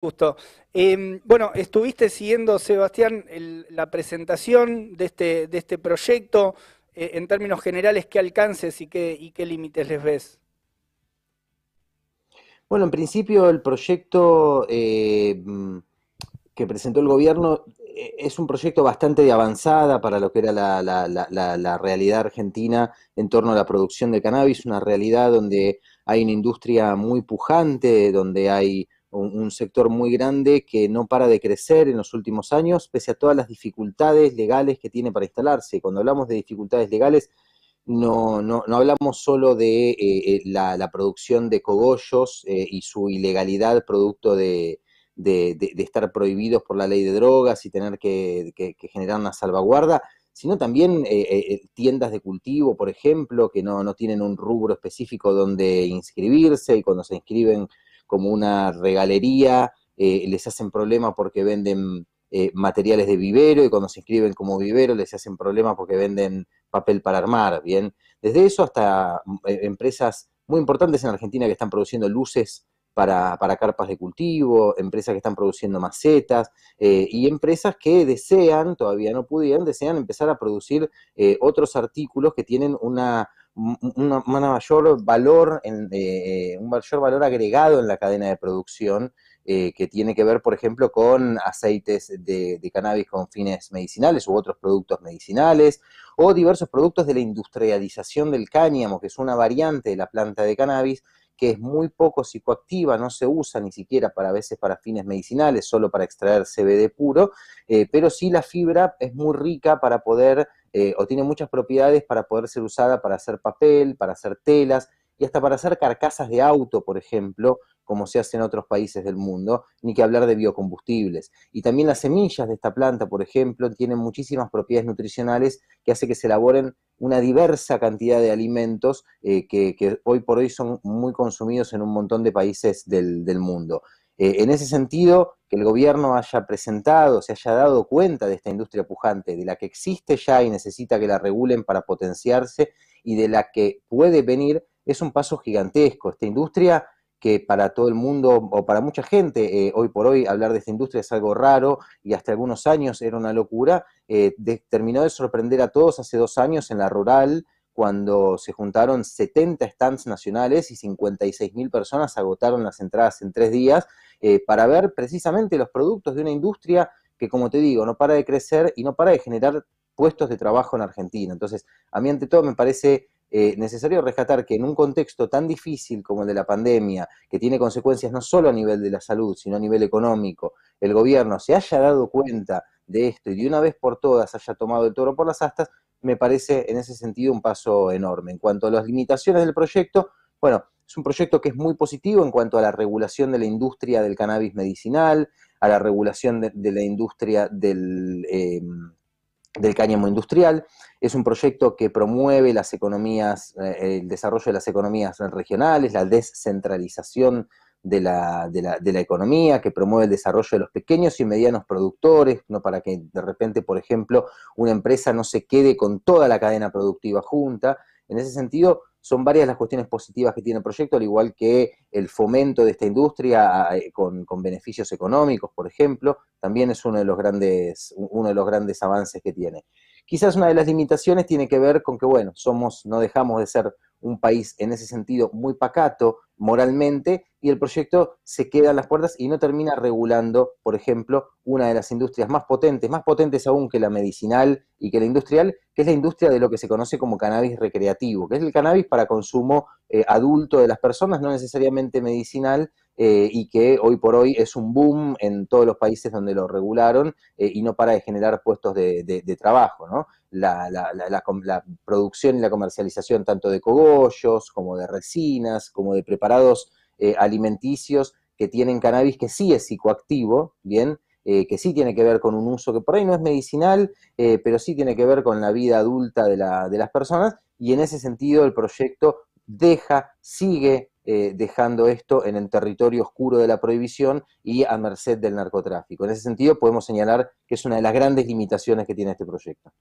Justo. Bueno, estuviste siguiendo, Sebastián, la presentación de este proyecto. En términos generales, ¿qué alcances y qué límites les ves? Bueno, en principio el proyecto que presentó el gobierno es un proyecto bastante de avanzada para lo que era la realidad argentina en torno a la producción de cannabis, una realidad donde hay una industria muy pujante, donde hay un sector muy grande que no para de crecer en los últimos años, pese a todas las dificultades legales que tiene para instalarse. Cuando hablamos de dificultades legales, no hablamos solo de la producción de cogollos y su ilegalidad producto de estar prohibidos por la ley de drogas y tener que generar una salvaguarda, sino también tiendas de cultivo, por ejemplo, que no tienen un rubro específico donde inscribirse y cuando se inscriben como una regalería les hacen problema porque venden materiales de vivero y cuando se inscriben como vivero les hacen problema porque venden papel para armar, ¿bien? Desde eso hasta empresas muy importantes en Argentina que están produciendo luces para carpas de cultivo, empresas que están produciendo macetas y empresas que desean, todavía no pudieron, desean empezar a producir otros artículos que tienen una mayor valor, un mayor valor agregado en la cadena de producción que tiene que ver, por ejemplo, con aceites de cannabis con fines medicinales u otros productos medicinales, o diversos productos de la industrialización del cáñamo, que es una variante de la planta de cannabis, que es muy poco psicoactiva, no se usa ni siquiera para a veces para fines medicinales, solo para extraer CBD puro, pero sí la fibra es muy rica para poder, o tiene muchas propiedades para poder ser usada para hacer papel, para hacer telas y hasta para hacer carcasas de auto, por ejemplo, como se hace en otros países del mundo, ni que hablar de biocombustibles. Y también las semillas de esta planta, por ejemplo, tienen muchísimas propiedades nutricionales que hace que se elaboren una diversa cantidad de alimentos que hoy por hoy son muy consumidos en un montón de países del mundo. En ese sentido, que el gobierno haya presentado, se haya dado cuenta de esta industria pujante, de la que existe ya y necesita que la regulen para potenciarse y de la que puede venir, es un paso gigantesco. Esta industria que para todo el mundo o para mucha gente, hoy por hoy hablar de esta industria es algo raro y hasta algunos años era una locura, terminó de sorprender a todos hace 2 años en la rural, cuando se juntaron 70 stands nacionales y 56.000 personas agotaron las entradas en 3 días para ver precisamente los productos de una industria que, como te digo, no para de crecer y no para de generar puestos de trabajo en Argentina. Entonces, a mí ante todo me parece necesario rescatar que en un contexto tan difícil como el de la pandemia, que tiene consecuencias no solo a nivel de la salud, sino a nivel económico, el gobierno se haya dado cuenta de esto y de una vez por todas haya tomado el toro por las astas, me parece en ese sentido un paso enorme. En cuanto a las limitaciones del proyecto, bueno, es un proyecto que es muy positivo en cuanto a la regulación de la industria del cannabis medicinal, a la regulación de la industria del cáñamo industrial. Es un proyecto que promueve las economías, el desarrollo de las economías regionales, la descentralización de la economía, que promueve el desarrollo de los pequeños y medianos productores, no para que de repente, por ejemplo, una empresa no se quede con toda la cadena productiva junta. En ese sentido, son varias las cuestiones positivas que tiene el proyecto, al igual que el fomento de esta industria con beneficios económicos, por ejemplo, también es uno de los grandes avances que tiene. Quizás una de las limitaciones tiene que ver con que, bueno, no dejamos de ser un país en ese sentido muy pacato moralmente y el proyecto se queda en las puertas y no termina regulando, por ejemplo, una de las industrias más potentes aún que la medicinal y que la industrial, que es la industria de lo que se conoce como cannabis recreativo, que es el cannabis para consumo adulto de las personas, no necesariamente medicinal, y que hoy por hoy es un boom en todos los países donde lo regularon y no para de generar puestos de trabajo, ¿no? La producción y la comercialización tanto de cogollos como de resinas, como de preparados alimenticios que tienen cannabis que sí es psicoactivo, ¿bien? Que sí tiene que ver con un uso que por ahí no es medicinal, pero sí tiene que ver con la vida adulta de las personas, y en ese sentido el proyecto sigue dejando esto en el territorio oscuro de la prohibición y a merced del narcotráfico. En ese sentido podemos señalar que es una de las grandes limitaciones que tiene este proyecto.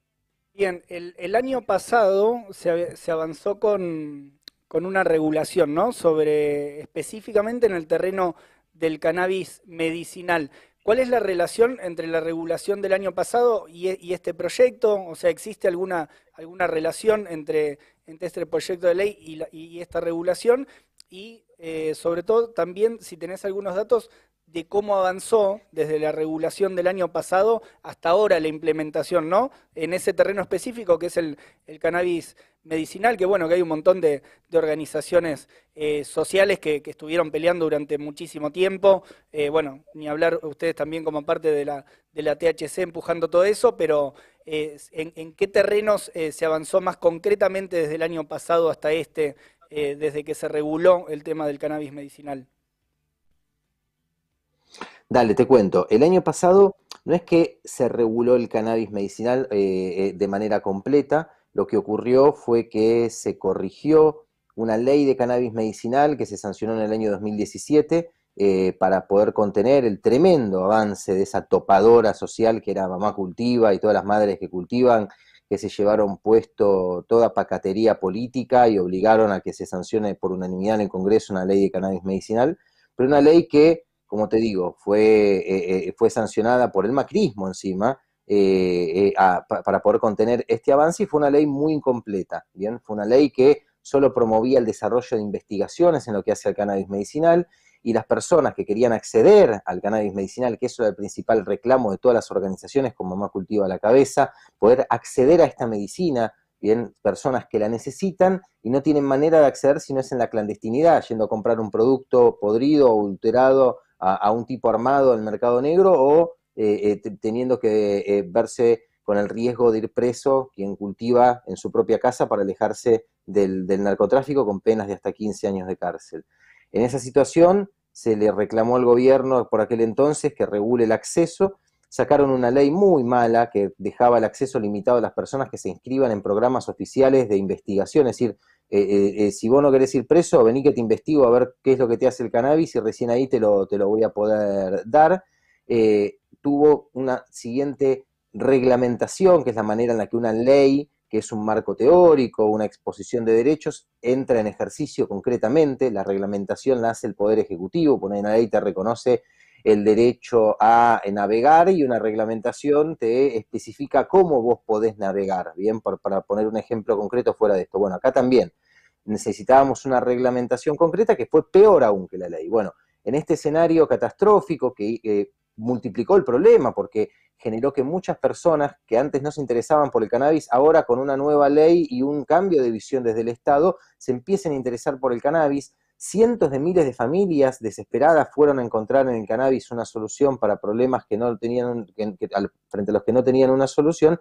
Bien, el año pasado se avanzó con una regulación, ¿no? Sobre, específicamente en el terreno del cannabis medicinal. ¿Cuál es la relación entre la regulación del año pasado y este proyecto? O sea, ¿existe alguna relación entre este proyecto de ley y esta regulación? Y sobre todo también si tenés algunos datos de cómo avanzó desde la regulación del año pasado hasta ahora la implementación, ¿no? En ese terreno específico que es el cannabis medicinal, que bueno, que hay un montón de organizaciones sociales que estuvieron peleando durante muchísimo tiempo. Bueno, ni hablar ustedes también como parte de la THC empujando todo eso, pero ¿en qué terrenos se avanzó más concretamente desde el año pasado hasta desde que se reguló el tema del cannabis medicinal? Dale, te cuento. El año pasado no es que se reguló el cannabis medicinal de manera completa, lo que ocurrió fue que se corrigió una ley de cannabis medicinal que se sancionó en el año 2017 para poder contener el tremendo avance de esa topadora social que era Mamá Cultiva y todas las madres que cultivan, que se llevaron puesto toda pacatería política y obligaron a que se sancione por unanimidad en el Congreso una ley de cannabis medicinal, pero una ley que, como te digo, fue sancionada por el macrismo encima, para poder contener este avance, y fue una ley muy incompleta, ¿bien? Fue una ley que solo promovía el desarrollo de investigaciones en lo que hace al cannabis medicinal, y las personas que querían acceder al cannabis medicinal, que eso era el principal reclamo de todas las organizaciones como Mamá Cultiva a la cabeza, poder acceder a esta medicina, bien, personas que la necesitan y no tienen manera de acceder si no es en la clandestinidad, yendo a comprar un producto podrido o adulterado a un tipo armado al mercado negro, o teniendo que verse con el riesgo de ir preso quien cultiva en su propia casa para alejarse del narcotráfico, con penas de hasta 15 años de cárcel. En esa situación se le reclamó al gobierno por aquel entonces que regule el acceso. Sacaron una ley muy mala que dejaba el acceso limitado a las personas que se inscriban en programas oficiales de investigación, es decir, si vos no querés ir preso, vení que te investigo a ver qué es lo que te hace el cannabis y recién ahí te lo voy a poder dar. Tuvo una siguiente reglamentación, que es la manera en la que una ley, que es un marco teórico, una exposición de derechos, entra en ejercicio concretamente. La reglamentación la hace el Poder Ejecutivo, porque una ley te reconoce el derecho a navegar y una reglamentación te especifica cómo vos podés navegar, bien, para poner un ejemplo concreto fuera de esto. Bueno, acá también necesitábamos una reglamentación concreta que fue peor aún que la ley. Bueno, en este escenario catastrófico que multiplicó el problema porque generó que muchas personas que antes no se interesaban por el cannabis, ahora con una nueva ley y un cambio de visión desde el Estado, se empiecen a interesar por el cannabis. Cientos de miles de familias desesperadas fueron a encontrar en el cannabis una solución para problemas que no tenían, frente a los que no tenían una solución,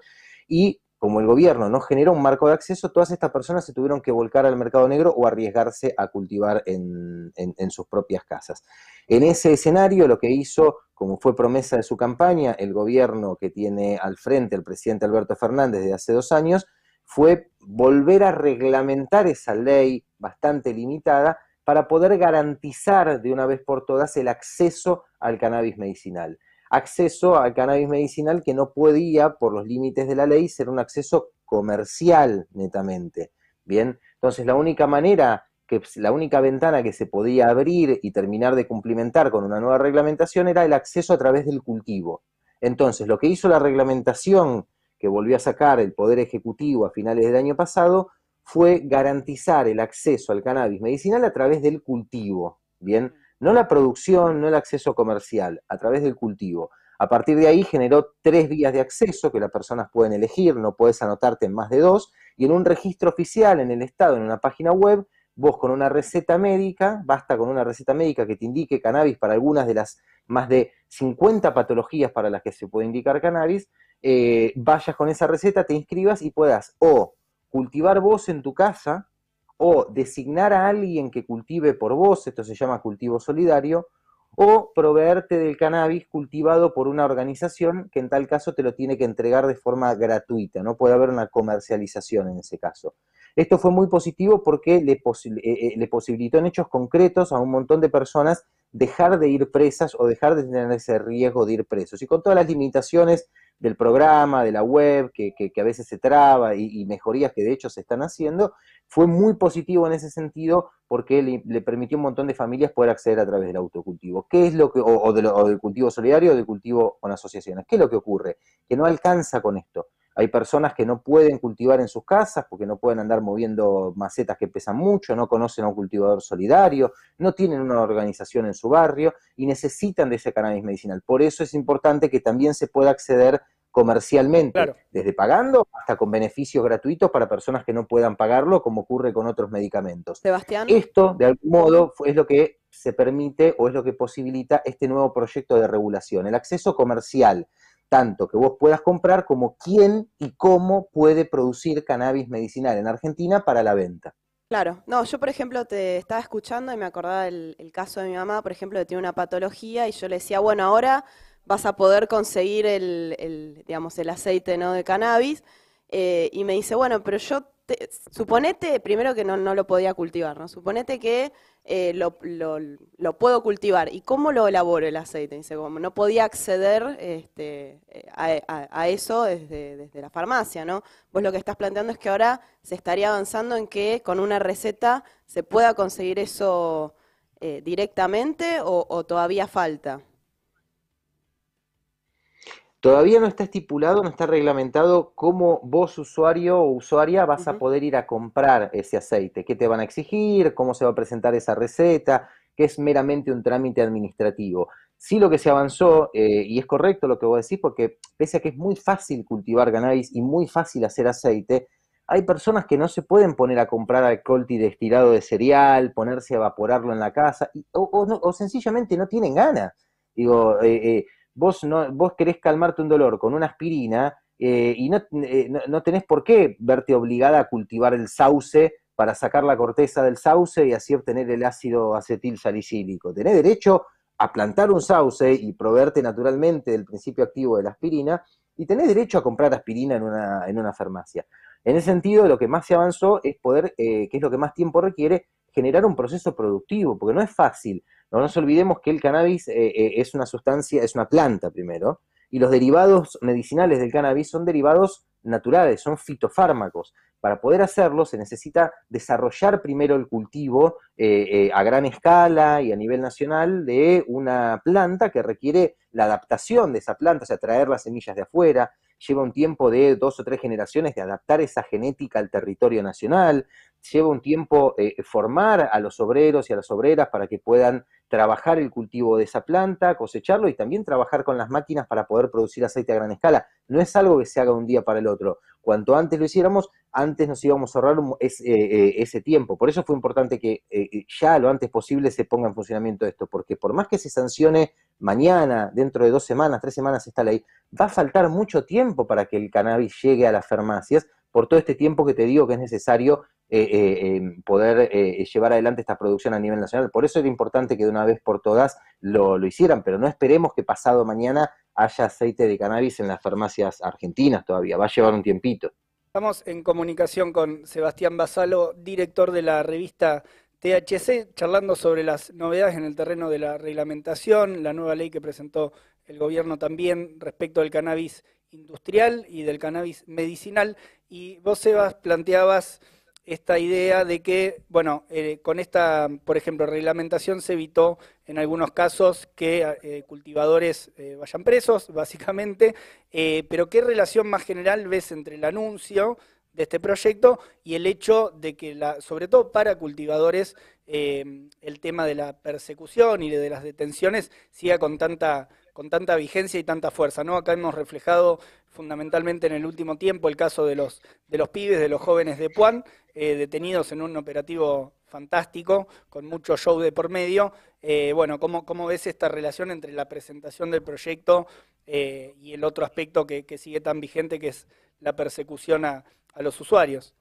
y como el gobierno no generó un marco de acceso, todas estas personas se tuvieron que volcar al mercado negro o arriesgarse a cultivar en sus propias casas. En ese escenario, lo que hizo, como fue promesa de su campaña, el gobierno que tiene al frente el presidente Alberto Fernández desde hace 2 años, fue volver a reglamentar esa ley bastante limitada para poder garantizar de una vez por todas el acceso al cannabis medicinal. Acceso al cannabis medicinal que no podía, por los límites de la ley, ser un acceso comercial netamente. Bien, entonces la única manera, la única ventana que se podía abrir y terminar de cumplimentar con una nueva reglamentación era el acceso a través del cultivo. Entonces, lo que hizo la reglamentación que volvió a sacar el Poder Ejecutivo a finales del año pasado fue garantizar el acceso al cannabis medicinal a través del cultivo. Bien, no la producción, no el acceso comercial, a través del cultivo. A partir de ahí generó 3 vías de acceso que las personas pueden elegir, no puedes anotarte en más de 2, y en un registro oficial en el Estado, en una página web, vos con una receta médica, basta con una receta médica que te indique cannabis para algunas de las más de 50 patologías para las que se puede indicar cannabis, vayas con esa receta, te inscribas y puedas o cultivar vos en tu casa, o designar a alguien que cultive por vos, esto se llama cultivo solidario, o proveerte del cannabis cultivado por una organización que en tal caso te lo tiene que entregar de forma gratuita, no puede haber una comercialización en ese caso. Esto fue muy positivo porque le posibilitó en hechos concretos a un montón de personas dejar de ir presas o dejar de tener ese riesgo de ir presos, y con todas las limitaciones del programa, de la web, que a veces se traba y mejorías que de hecho se están haciendo, fue muy positivo en ese sentido porque le permitió a un montón de familias poder acceder a través del autocultivo. ¿Qué es lo que, o del cultivo solidario o del cultivo con asociaciones? ¿Qué es lo que ocurre? Que no alcanza con esto. Hay personas que no pueden cultivar en sus casas porque no pueden andar moviendo macetas que pesan mucho, no conocen a un cultivador solidario, no tienen una organización en su barrio y necesitan de ese cannabis medicinal. Por eso es importante que también se pueda acceder comercialmente, Claro. desde pagando hasta con beneficios gratuitos para personas que no puedan pagarlo, como ocurre con otros medicamentos. Sebastián. Esto, de algún modo, es lo que se permite o es lo que posibilita este nuevo proyecto de regulación, el acceso comercial, tanto que vos puedas comprar como quién y cómo puede producir cannabis medicinal en Argentina para la venta. Claro, no, yo por ejemplo te estaba escuchando y me acordaba el caso de mi mamá, por ejemplo, que tiene una patología y yo le decía, bueno, ahora vas a poder conseguir digamos, el aceite, ¿no?, de cannabis, y me dice, bueno, pero suponete, primero que no lo podía cultivar, ¿no? Suponete que lo puedo cultivar. ¿Y cómo lo elaboro el aceite? Dice, como no podía acceder a eso desde la farmacia, ¿no? Vos lo que estás planteando es que ahora se estaría avanzando en que con una receta se pueda conseguir eso directamente o todavía falta. Todavía no está estipulado, no está reglamentado cómo vos, usuario o usuaria, vas a Ujú. poder ir a comprar ese aceite, qué te van a exigir, cómo se va a presentar esa receta, que es meramente un trámite administrativo. Sí, lo que se avanzó, y es correcto lo que vos decís, porque pese a que es muy fácil cultivar cannabis y muy fácil hacer aceite, hay personas que no se pueden poner a comprar alcohol destilado de cereal, ponerse a evaporarlo en la casa, o sencillamente no tienen ganas. Digo, vos querés calmarte un dolor con una aspirina y no tenés por qué verte obligada a cultivar el sauce para sacar la corteza del sauce y así obtener el ácido acetil salicílico. Tenés derecho a plantar un sauce y proveerte naturalmente del principio activo de la aspirina y tenés derecho a comprar aspirina en una farmacia. En ese sentido, lo que más se avanzó es poder, que es lo que más tiempo requiere, generar un proceso productivo, porque no es fácil. No nos olvidemos que el cannabis es una sustancia, es una planta primero, y los derivados medicinales del cannabis son derivados naturales, son fitofármacos. Para poder hacerlo se necesita desarrollar primero el cultivo a gran escala y a nivel nacional de una planta que requiere la adaptación de esa planta, o sea, traer las semillas de afuera, lleva un tiempo de 2 o 3 generaciones de adaptar esa genética al territorio nacional, lleva un tiempo formar a los obreros y a las obreras para que puedan trabajar el cultivo de esa planta, cosecharlo y también trabajar con las máquinas para poder producir aceite a gran escala. No es algo que se haga un día para el otro. Cuanto antes lo hiciéramos, antes nos íbamos a ahorrar ese tiempo. Por eso fue importante que ya lo antes posible se ponga en funcionamiento esto, porque por más que se sancione mañana, dentro de 2 semanas, 3 semanas esta ley, va a faltar mucho tiempo para que el cannabis llegue a las farmacias, por todo este tiempo que te digo que es necesario poder llevar adelante esta producción a nivel nacional. Por eso era importante que de una vez por todas lo hicieran, pero no esperemos que pasado mañana haya aceite de cannabis en las farmacias argentinas todavía, va a llevar un tiempito. Estamos en comunicación con Sebastián Basalo, director de la revista THC, charlando sobre las novedades en el terreno de la reglamentación, la nueva ley que presentó el gobierno también respecto del cannabis industrial y del cannabis medicinal. Y vos, Sebas, planteabas esta idea de que, bueno, con esta, por ejemplo, reglamentación se evitó en algunos casos que cultivadores vayan presos, básicamente, pero ¿qué relación más general ves entre el anuncio de este proyecto y el hecho de que, sobre todo para cultivadores, el tema de la persecución y de las detenciones siga con tanta vigencia y tanta fuerza, ¿no? Acá hemos reflejado fundamentalmente en el último tiempo el caso de los pibes, de los jóvenes de Puan, detenidos en un operativo fantástico, con mucho show de por medio. Bueno, ¿cómo ves esta relación entre la presentación del proyecto y el otro aspecto que sigue tan vigente, que es la persecución a los usuarios?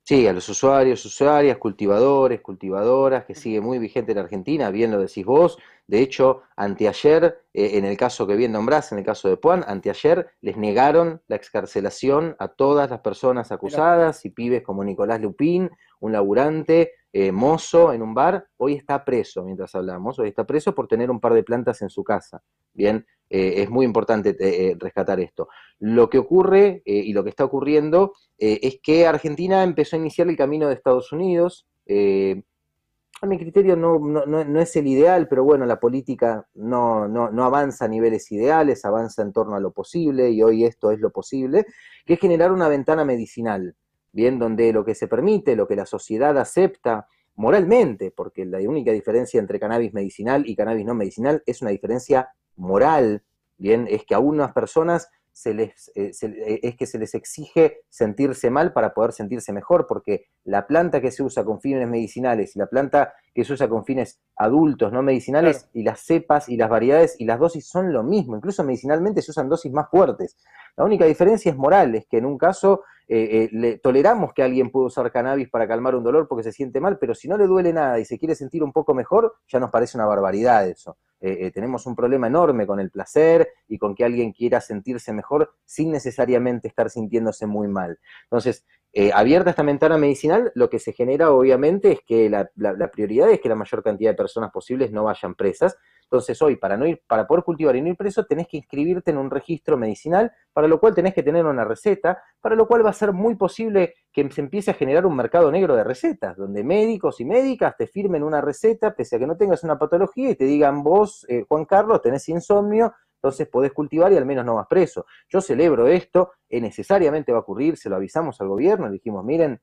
Sí, a los usuarios, usuarias, cultivadores, cultivadoras, que sigue muy vigente en Argentina, bien lo decís vos. De hecho, anteayer, en el caso que bien nombrás, en el caso de Puan, anteayer les negaron la excarcelación a todas las personas Mirá, acusadas y pibes como Nicolás Lupín, un laburante, mozo en un bar, hoy está preso, mientras hablamos, hoy está preso por tener un par de plantas en su casa. Bien, es muy importante rescatar esto. Lo que ocurre y lo que está ocurriendo es que Argentina empezó a iniciar el camino de Estados Unidos. A mi criterio no es el ideal, pero bueno, la política no avanza a niveles ideales, avanza en torno a lo posible, y hoy esto es lo posible, que es generar una ventana medicinal, bien, donde lo que se permite, lo que la sociedad acepta moralmente, porque la única diferencia entre cannabis medicinal y cannabis no medicinal es una diferencia moral, bien, es que a unas personas es que se les exige sentirse mal para poder sentirse mejor, porque la planta que se usa con fines medicinales y la planta que se usa con fines adultos, no medicinales, Claro. y las cepas y las variedades y las dosis son lo mismo, incluso medicinalmente se usan dosis más fuertes. La única diferencia es moral, es que en un caso le toleramos que alguien pueda usar cannabis para calmar un dolor porque se siente mal, pero si no le duele nada y se quiere sentir un poco mejor, ya nos parece una barbaridad eso. Tenemos un problema enorme con el placer y con que alguien quiera sentirse mejor sin necesariamente estar sintiéndose muy mal. Entonces, abierta esta ventana medicinal, lo que se genera obviamente es que la prioridad es que la mayor cantidad de personas posibles no vayan presas. Entonces hoy, para poder cultivar y no ir preso, tenés que inscribirte en un registro medicinal, para lo cual tenés que tener una receta, para lo cual va a ser muy posible que se empiece a generar un mercado negro de recetas, donde médicos y médicas te firmen una receta, pese a que no tengas una patología, y te digan vos, Juan Carlos, tenés insomnio, entonces podés cultivar y al menos no vas preso. Yo celebro esto, necesariamente va a ocurrir, se lo avisamos al gobierno, le dijimos, miren,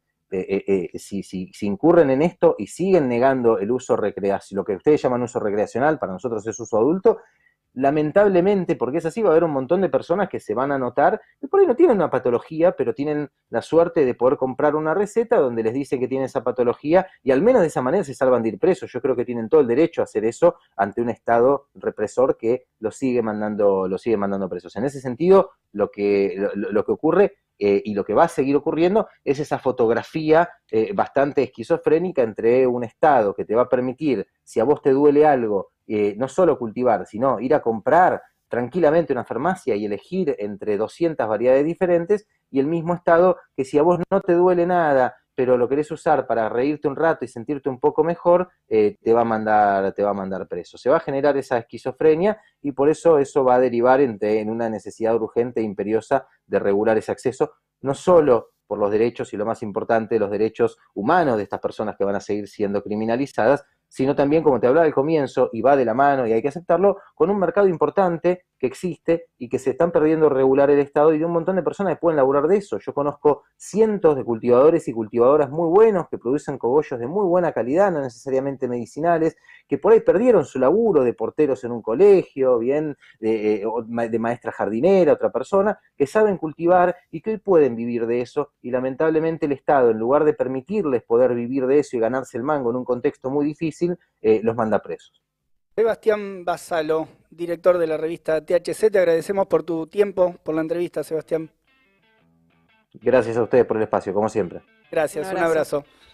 si incurren en esto y siguen negando el uso recreacional, lo que ustedes llaman uso recreacional, para nosotros es uso adulto, lamentablemente, porque es así, va a haber un montón de personas que se van a notar, que por ahí no tienen una patología, pero tienen la suerte de poder comprar una receta donde les dice que tienen esa patología y al menos de esa manera se salvan de ir presos. Yo creo que tienen todo el derecho a hacer eso ante un Estado represor que los sigue mandando presos. En ese sentido, lo que ocurre y lo que va a seguir ocurriendo es esa fotografía bastante esquizofrénica entre un Estado que te va a permitir, si a vos te duele algo, no solo cultivar, sino ir a comprar tranquilamente una farmacia y elegir entre 200 variedades diferentes, y el mismo Estado que si a vos no te duele nada, pero lo querés usar para reírte un rato y sentirte un poco mejor, te va a mandar preso. Se va a generar esa esquizofrenia y por eso va a derivar en una necesidad urgente e imperiosa de regular ese acceso, no solo por los derechos y lo más importante, los derechos humanos de estas personas que van a seguir siendo criminalizadas, sino también, como te hablaba al comienzo, y va de la mano y hay que aceptarlo, con un mercado importante que existe y que se están perdiendo regular el Estado y de un montón de personas que pueden laburar de eso. Yo conozco cientos de cultivadores y cultivadoras muy buenos que producen cogollos de muy buena calidad, no necesariamente medicinales, que por ahí perdieron su laburo de porteros en un colegio, bien, de maestra jardinera, otra persona, que saben cultivar y que hoy pueden vivir de eso, y lamentablemente el Estado, en lugar de permitirles poder vivir de eso y ganarse el mango en un contexto muy difícil, los manda presos. Sebastián Basalo, director de la revista THC, te agradecemos por tu tiempo, por la entrevista, Sebastián. Gracias a ustedes por el espacio, como siempre. Gracias, Un un abrazo. abrazo.